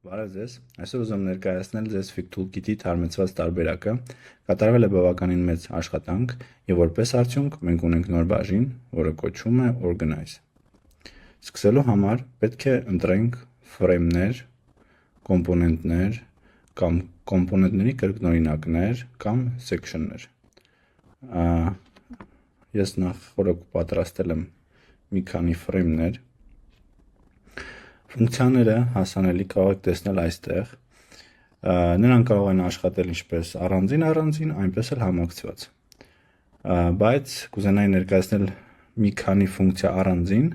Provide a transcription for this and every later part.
Բարև ձեզ, այսօր ուզում եմ ներկայացնել ձեզ Fig Toolkit-ի թարմեցված տարբերակը, կատարվել է բավականին մեծ աշխատանք և որպես արդյունք մենք ունենք նոր բաժին, որը կոչվում է Organize։ Սկսելու համար պետք է ընտրենք ֆրեյմներ, կոմպոնենտներ կամ կոմպոնենտների կրկնօրինակներ կամ section-ներ։ Ես նախորդ պատրաստել եմ մի քանի ֆրեյմներ։ Ֆունկցիաները հասանելի կարող եք տեսնել այստեղ, նրանք կարող են աշխատել ինչպես առանձին, այնպես էլ համակցված, բայց կուզենայի ներկայացնել մի քանի ֆունկցիա առանձին,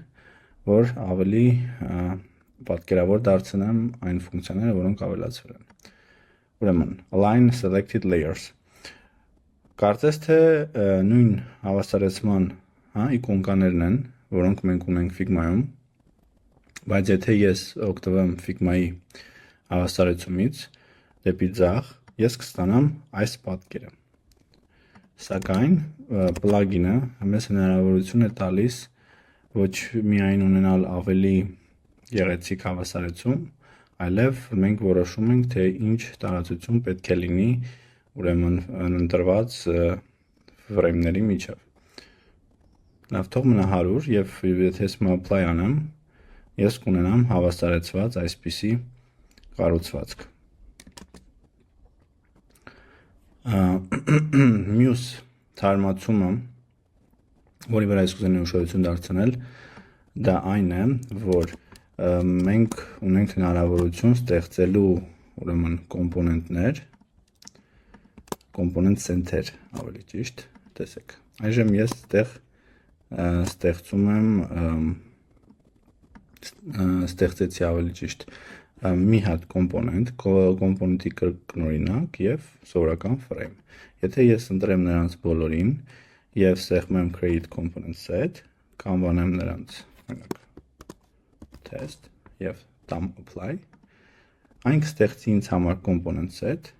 որ ավելի պատկերավոր դարձնեմ այն ֆունկցիաները, որոնք ավելացվել են։ Ուրեմն, align selected layers։ Կարծես թե նույն հավասարեցման իկոնկաներն են, որոնք մենք ունենք Figma-ում, բայց եթե ես օգտվեմ Figma-ի հավասարեցումից դեպի ձախ, ես կստանամ այս պատկերը։ Սակայն plugin-ը մեզ հնարավորություն է տալիս ոչ միայն ունենալ ավելի գեղեցիկ հավասարեցում, այլև մենք որոշում ենք, թե ինչ տարածություն պետք է լինի, ուրեմն ընտրված ֆրեյմների միջև։ Լավ, թող մնա 100 և եթե ես apply անեմ, ես կունենամ հավասարեցված այսպիսի կառուցվածք։ Մյուս թարմացումը, որի վրա ես կուզենայի ուշադրություն դարձնել, դա այն է, որ մենք ունենք հնարավորություն ստեղծելու ուրեմն կոմպոնենտներ, կոմպոնենտ center ավելի ճիշտ, տեսեք։ Այժմ ես ստեղծեցի ավելի ճիշտ մի հատ կոմպոնենտ, կոմպոնենտի կրկնօրինակ և սովորական frame։ Եթե ես ընտրեմ նրանց բոլորին և սեղմեմ create component set, կանվանեմ նրանց test և տամ apply, այն կստեղծի ինձ համար component set,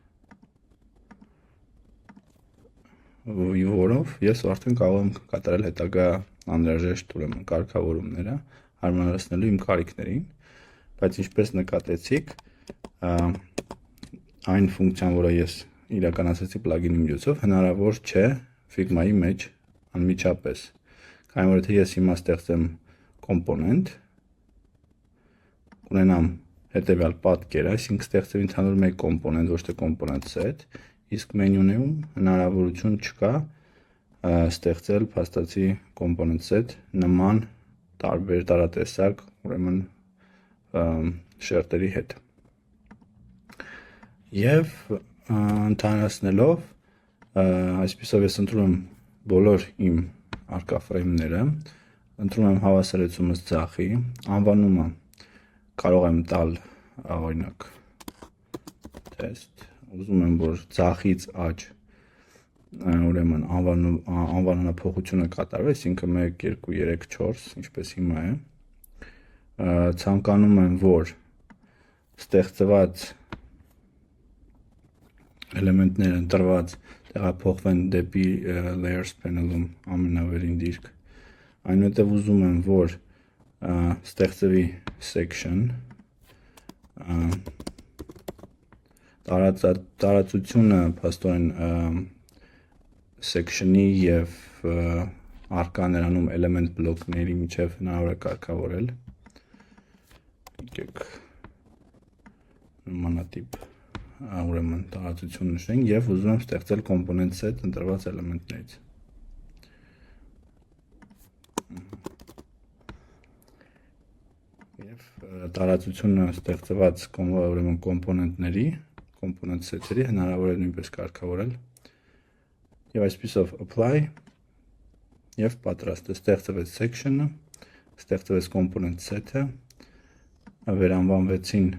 որով ես արդեն կարող եմ կատարել հետագա անհրաժեշտ կարգավորումները, հարմարեցնելու իմ կարիքներին, բայց ինչպես նկատեցիք, այն ֆունկցիան, որը ես իրականացրեցի plugin-ի միջոցով, հնարավոր չէ Figma-ի մեջ անմիջապես։ Քանի որ եթե ես հիմա ստեղծեմ կոմպոնենտ, ունենամ հետևյալ պատկերը, այսինքն ստեղծեմ ընդհանուր մեկ կոմպոնենտ, ոչ թե կոմպոնենտ set, իսկ մենյուում հնարավորություն չկա ստեղծել փաստացի կոմպոնենտ set նման տարբեր տարատեսակ, ուրեմն շերտերի հետ։ Եվ ընդհանրացնելով, այսպիսով ես ընտրում եմ բոլոր իմ առկա ֆրեյմները, ընտրում եմ հավասարեցումս ձախի, անվանումը կարող եմ տալ օրինակ test, ուզում եմ, որ ձախից աջ ուրեմն անվանափոխությունը կատարվի, այսինքն 1, 2, 3, 4, ինչպես հիմա է, ցանկանում եմ, որ ստեղծված էլեմենտները ընտրված տեղափոխվեն դեպի layers panel-ում ամենավերին դիրք, այնուհետև ուզում եմ, որ ստեղծվի section, տարածությունը փաստորեն section-ի և առկա նրանում էլեմենտ բլոկների միջև հնարավոր է կարգավորել։ Եկեք նմանատիպ ուրեմն տարածություն նշենք և ուզում եմ ստեղծել կոմպոնենտ set ընտրված էլեմենտներից։ Եվ տարածությունը ստեղծված ուրեմն կոմպոնենտների, կոմպոնենտ set-երի հնարավոր է նույնպես կարգավորել։ Եվ այսպիսով apply և պատրաստ է, ստեղծվեց section-ը, ստեղծվեց component set-ը, վերանվանվեցին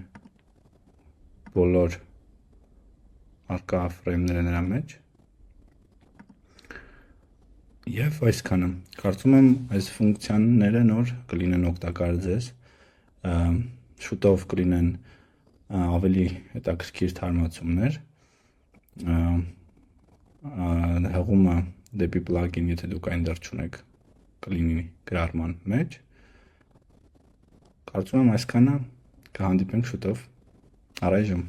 բոլոր առկա ֆրեյմները նրա մեջ և այսքանը։ Կարծում եմ այս ֆունկցիաները նոր կլինեն օգտակար ձեզ, շուտով կլինեն ավելի հետաքրքիր թարմացումներ, հղումը դեպի plugin, եթե դուք այն դեռ չունեք, կլինի գրառման մեջ։ Կարծում եմ այսքանը, կհանդիպենք շուտով։ Առայժմ